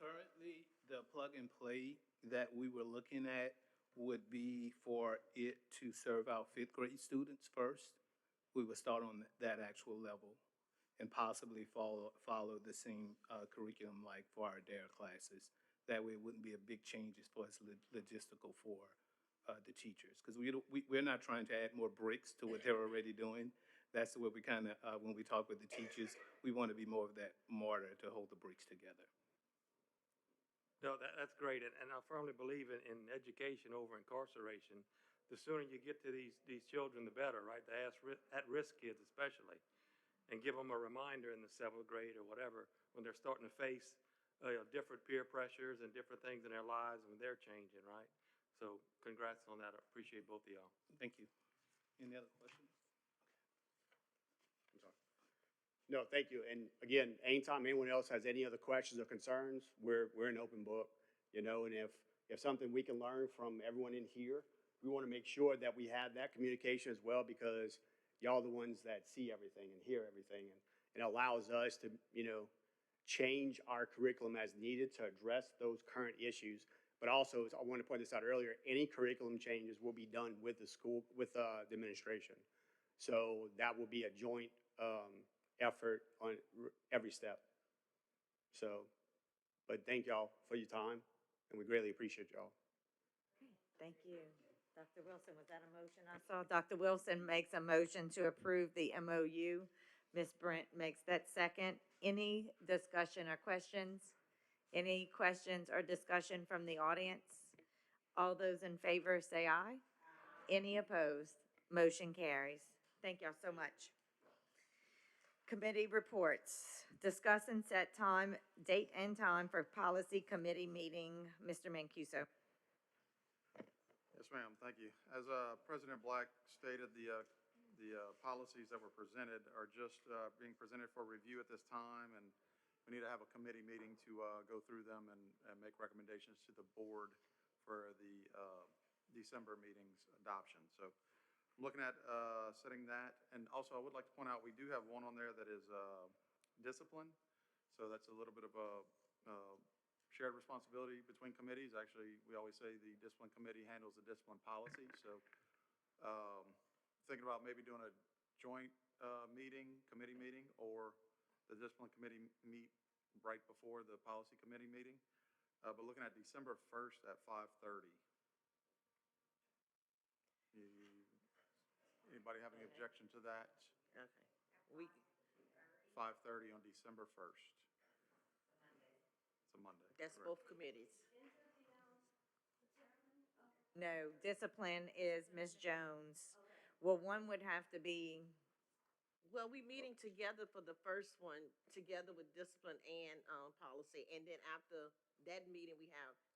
Currently, the plug and play that we were looking at would be for it to serve our fifth grade students first. We would start on that actual level and possibly follow the same curriculum like for our DARE classes. That way it wouldn't be a big change as far as logistical for the teachers. Because we're not trying to add more bricks to what they're already doing. That's what we kind of, when we talk with the teachers, we want to be more of that mortar to hold the bricks together. No, that's great, and I firmly believe in education over incarceration. The sooner you get to these children, the better, right? The at-risk kids especially, and give them a reminder in the 7th grade or whatever when they're starting to face different peer pressures and different things in their lives when they're changing, right? So congrats on that. I appreciate both of y'all. Thank you. Any other questions? I'm sorry. No, thank you. And again, anytime anyone else has any other questions or concerns, we're an open book, you know, and if something we can learn from everyone in here, we want to make sure that we have that communication as well, because y'all are the ones that see everything and hear everything, and it allows us to, you know, change our curriculum as needed to address those current issues. But also, I want to point this out earlier, any curriculum changes will be done with the school, with the administration. So that will be a joint effort on every step. So, but thank y'all for your time, and we greatly appreciate y'all. Thank you. Dr. Wilson, was that a motion? I saw Dr. Wilson makes a motion to approve the MOU. Ms. Brent makes that second. Any discussion or questions? Any questions or discussion from the audience? All those in favor say aye. Any opposed? Motion carries. Thank y'all so much. Committee reports. Discuss and set time, date and time for policy committee meeting. Mr. Mancuso. Yes, ma'am. Thank you. As President Black stated, the policies that were presented are just being presented for review at this time, and we need to have a committee meeting to go through them and make recommendations to the board for the December meeting's adoption. So I'm looking at setting that. And also, I would like to point out we do have one on there that is discipline. So that's a little bit of a shared responsibility between committees. Actually, we always say the discipline committee handles the discipline policy. So thinking about maybe doing a joint committee meeting, or the discipline committee meet right before the policy committee meeting. But looking at December 1st at 5:30. Anybody have any objection to that? Okay. 5:30 on December 1st. It's a Monday. That's correct? both committees. No, discipline is Ms. Jones. Well, one would have to be, Well, we meeting together for the first one, together with discipline and policy, and then after that meeting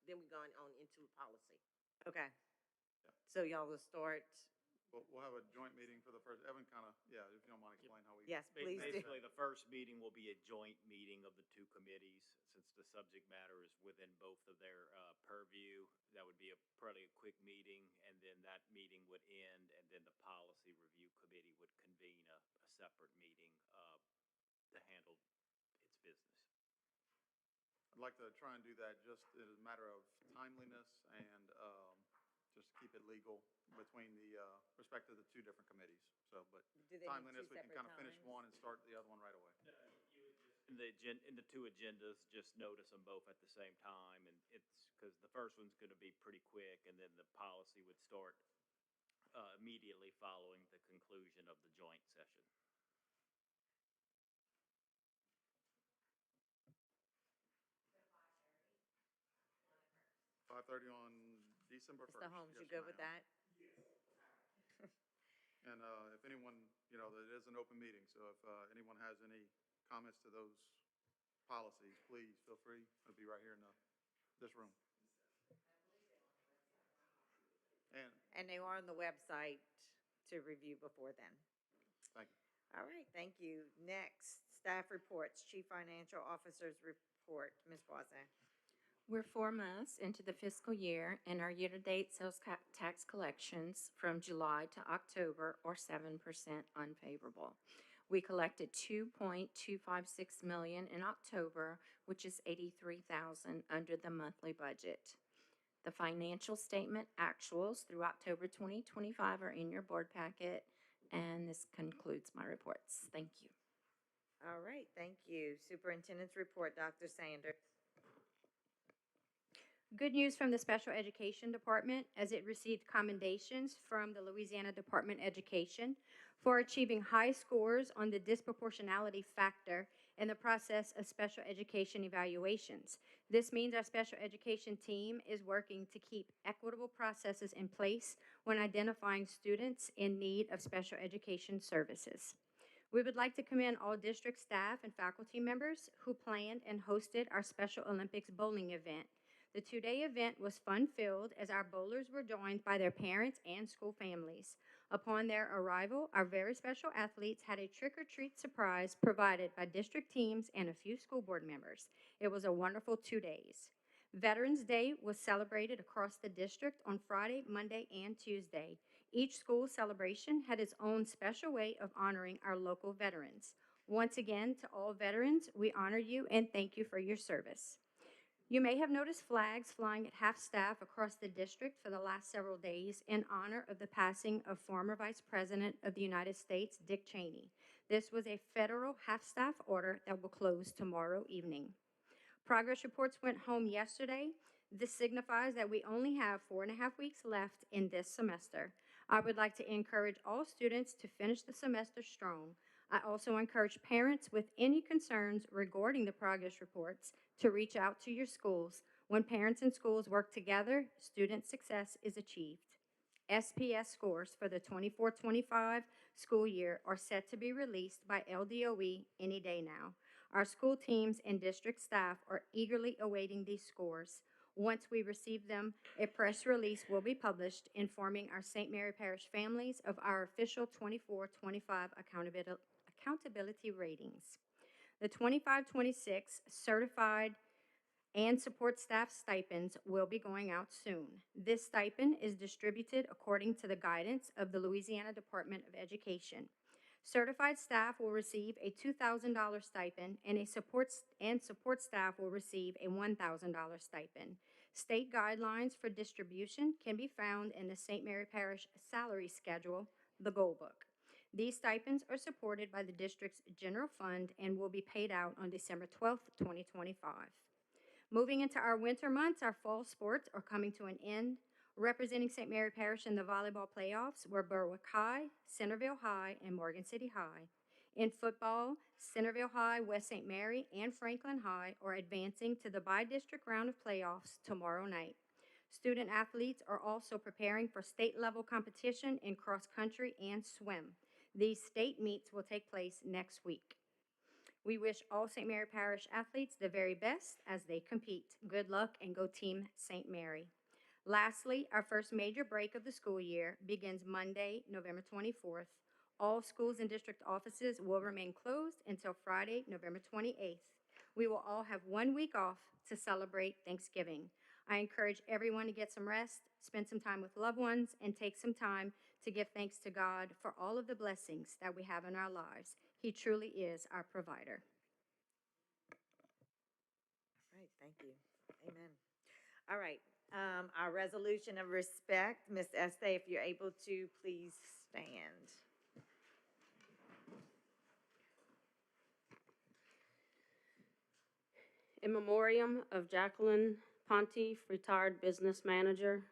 then we going on into policy. okay. So y'all will start, We'll have a joint meeting for the first. Evan, kind of, yeah, if you don't mind explaining how we. yes, please do. Basically, the first meeting will be a joint meeting of the two committees, since the subject matter is within both of their purview. That would be a pretty quick meeting, and then that meeting would end, and then the policy review committee would convene a separate meeting to handle its business. I'd like to try and do that just as a matter of timeliness and just keep it legal between the respect of the two different committees. So, but Do they need timeliness, two we can kind of separate finish times? one and start the other one right away. In the two agendas, just notice them both at the same time, and it's because the first one's going to be pretty quick, and then the policy would start immediately following the conclusion of the joint session. $5:30 on December 1st. Mr. Holmes, you Yes, good with ma'am. that? And if anyone, you know, it is an open meeting, so if anyone has any comments to those policies, please feel free. It'll be right here in this room. And they are on the website. to review before then. Thank you. All right, thank you. Next, staff reports, Chief Financial Officer's report. Ms. Voisin. We're 4 months into the fiscal year, and our year-to-date sales tax collections from July to October are 7% unfavorable. We collected $2.256 million in October, which is $83,000 under the monthly budget. The financial statement actuals through October 2025 are in your board packet, and this concludes my reports. Thank you. All right, thank you. Superintendent's report, Dr. Sanders. Good news from the Special Education Department, as it received commendations from the Louisiana Department of Education for achieving high scores on the disproportionality factor in the process of special education evaluations. This means our special education team is working to keep equitable processes in place when identifying students in need of special education services. We would like to commend all district staff and faculty members who planned and hosted our Special Olympics bowling event. The two-day event was fun-filled as our bowlers were joined by their parents and school families. Upon their arrival, our very special athletes had a trick-or-treat surprise provided by district teams and a few school board members. It was a wonderful 2 days. Veterans Day was celebrated across the district on Friday, Monday, and Tuesday. Each school celebration had its own special way of honoring our local veterans. Once again, to all veterans, we honor you and thank you for your service. You may have noticed flags flying at half-staff across the district for the last several days in honor of the passing of former Vice President of the United States, Dick Cheney. This was a federal half-staff order that will close tomorrow evening. Progress reports went home yesterday. This signifies that we only have 4.5 weeks left in this semester. I would like to encourage all students to finish the semester strong. I also encourage parents with any concerns regarding the progress reports to reach out to your schools. When parents and schools work together, student success is achieved. SPS scores for the 24-25 school year are set to be released by LDOE any day now. Our school teams and district staff are eagerly awaiting these scores. Once we receive them, a press release will be published informing our St. Mary Parish families of our official 24-25 accountability ratings. The 25-26 certified and support staff stipends will be going out soon. This stipend is distributed according to the guidance of the Louisiana Department of Education. Certified staff will receive a $2,000 stipend, and support staff will receive a $1,000 stipend. State guidelines for distribution can be found in the St. Mary Parish Salary Schedule, the Goal Book. These stipends are supported by the district's general fund and will be paid out on December 12, 2025. Moving into our winter months, our fall sports are coming to an end. Representing St. Mary Parish in the volleyball playoffs were Berwick High, Centerville High, and Morgan City High. In football, Centerville High, West St. Mary, and Franklin High are advancing to the bi-district round of playoffs tomorrow night. Student athletes are also preparing for state-level competition in cross-country and swim. These state meets will take place next week. We wish all St. Mary Parish athletes the very best as they compete. Good luck and go Team St. Mary. Lastly, our first major break of the school year begins Monday, November 24th. All schools and district offices will remain closed until Friday, November 28th. We will all have 1 week off to celebrate Thanksgiving. I encourage everyone to get some rest, spend some time with loved ones, and take some time to give thanks to God for all of the blessings that we have in our lives. He truly is our provider. All right, thank you. Amen. All right, our resolution of respect, Ms. Estee, if you're able to, please stand. In memoriam of Jacqueline Pontief, retired business manager,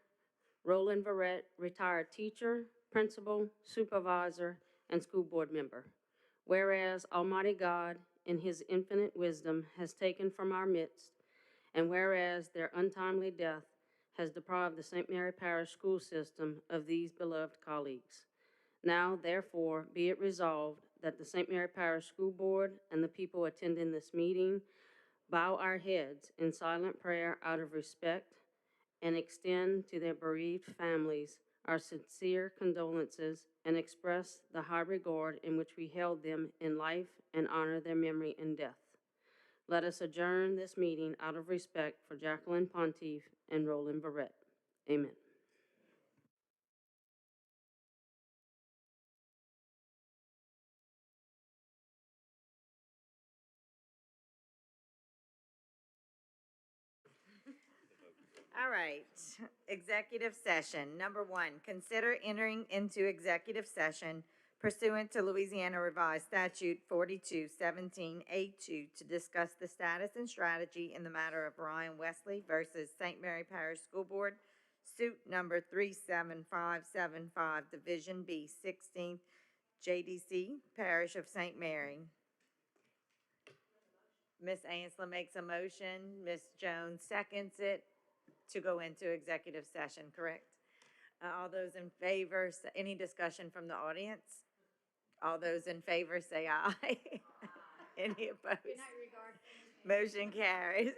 Roland Verrett, retired teacher, principal, supervisor, and school board member. Whereas Almighty God, in his infinite wisdom, has taken from our midst, and whereas their untimely death has deprived the St. Mary Parish school system of these beloved colleagues. Now, therefore, be it resolved that the St. Mary Parish School Board and the people attending this meeting bow our heads in silent prayer out of respect and extend to their bereaved families our sincere condolences and express the high regard in which we held them in life and honor their memory in death. Let us adjourn this meeting out of respect for Jacqueline Pontief and Roland Barrett. Amen. All right, executive session. Number one, consider entering into executive session pursuant to Louisiana Revised Statute 4217A2 to discuss the status and strategy in the matter of Ryan Wesley versus St. Mary Parish School Board, suit number 37575, Division B, 16th JDC, Parish of St. Mary. Ms. Ansela makes a motion, Ms. Jones seconds it to go into executive session, correct? All those in favor, any discussion from the audience? All those in favor say aye. Any opposed? Motion carries.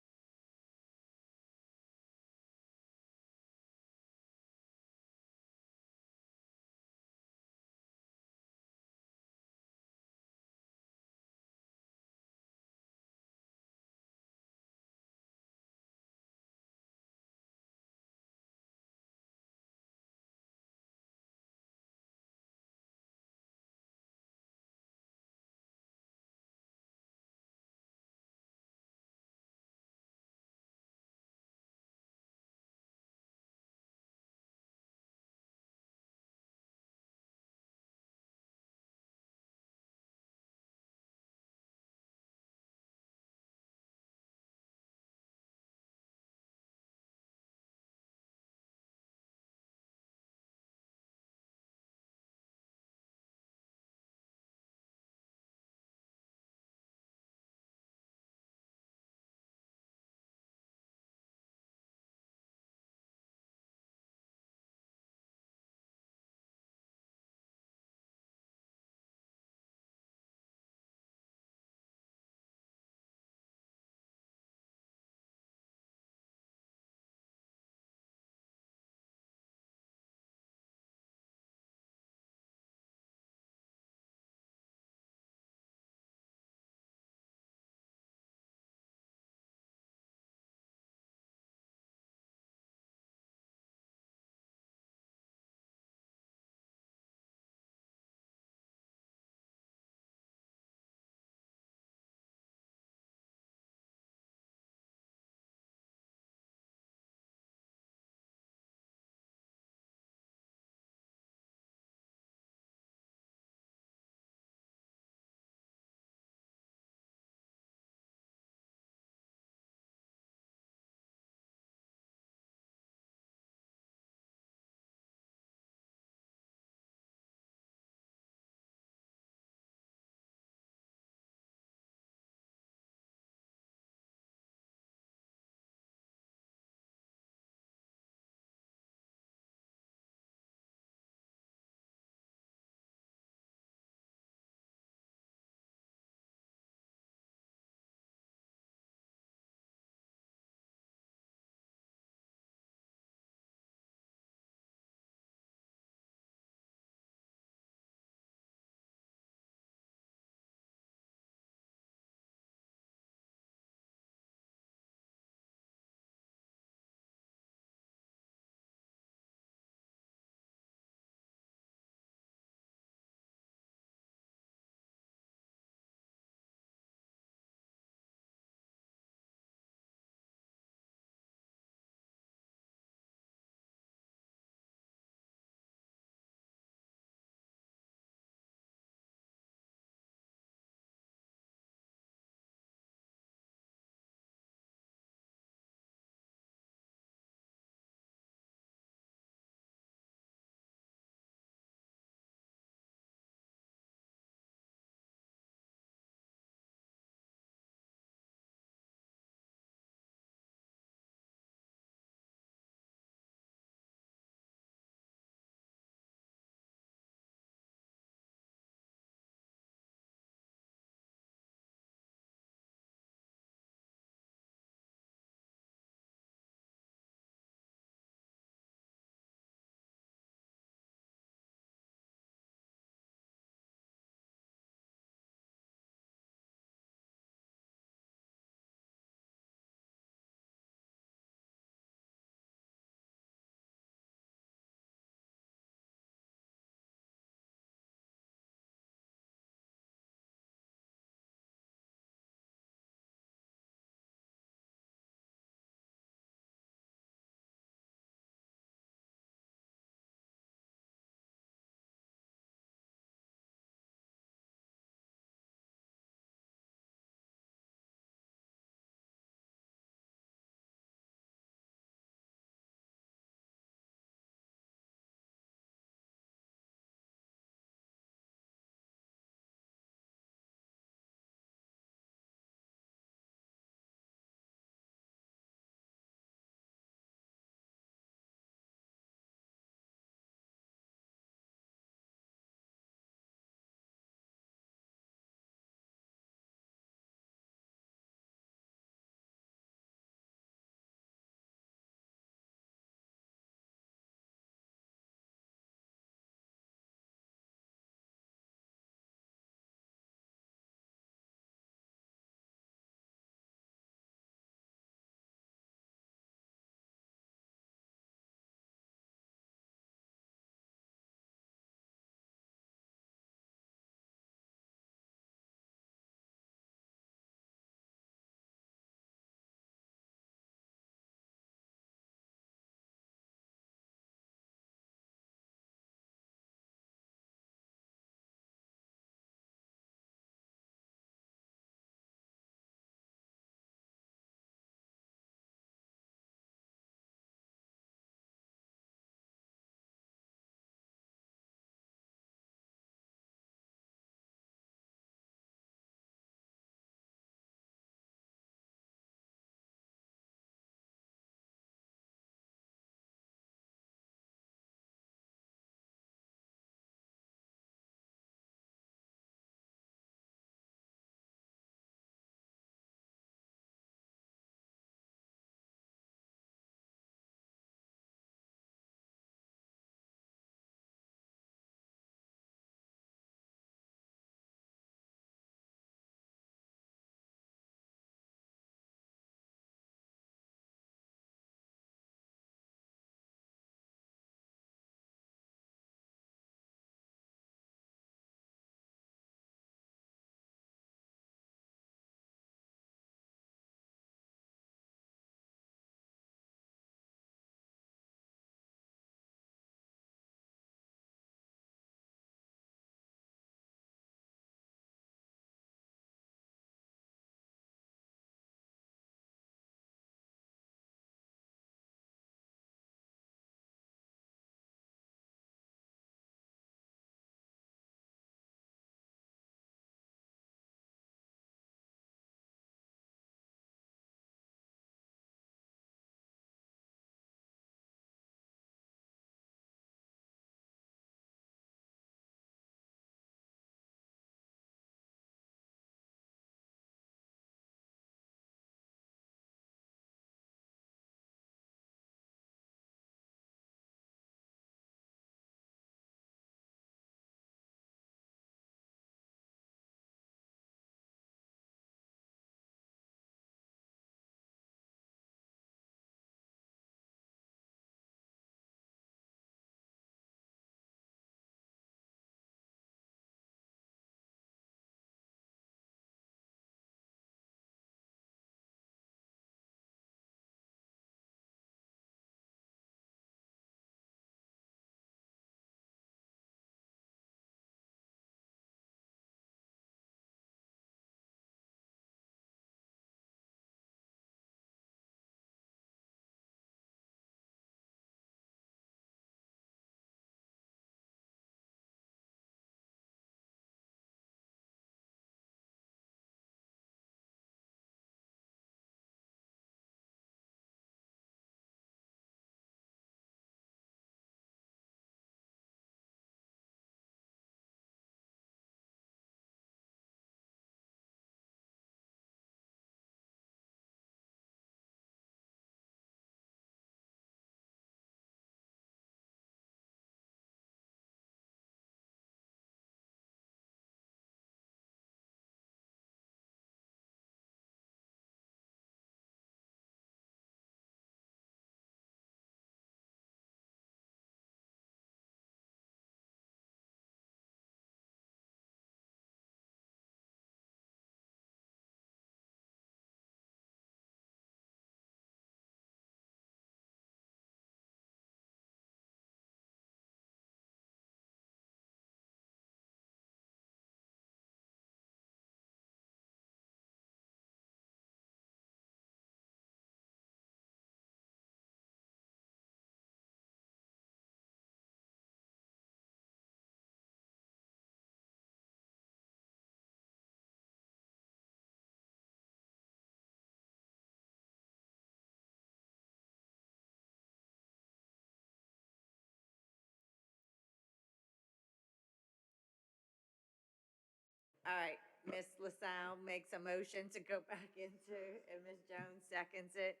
All right, Ms. LaSalle makes a motion to go back into, and Ms. Jones seconds it.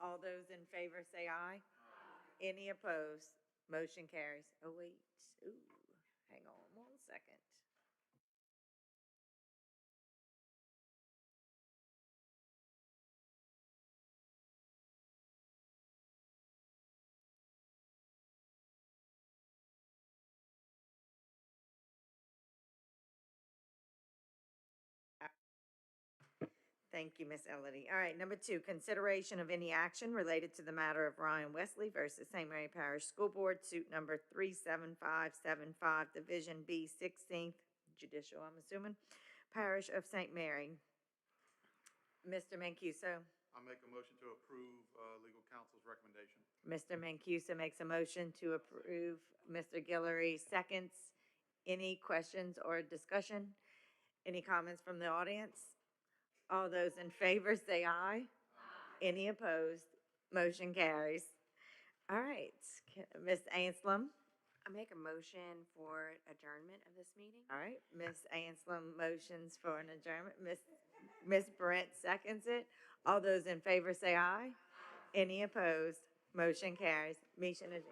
All those in favor say aye. Any opposed? Motion carries. Oh, wait, ooh, hang on 1 second. Thank you, Ms. Elodie. All right, number 2, consideration of any action related to the matter of Ryan Wesley versus St. Mary Parish School Board, suit number 37575, Division B, 16th Judicial, I'm assuming, Parish of St. Mary. Mr. Mancuso. I make a motion to approve legal counsel's recommendation. Mr. Mancuso makes a motion to approve. Mr. Guillory seconds. Any questions or discussion? Any comments from the audience? All those in favor say aye. Any opposed? Motion carries. All right, Ms. Anselm. I make a motion for adjournment of this meeting. All right, Ms. Anselm motions for an adjournment. Ms. Brent seconds it. All those in favor say aye. Any opposed? Motion carries. Meeting adjourned.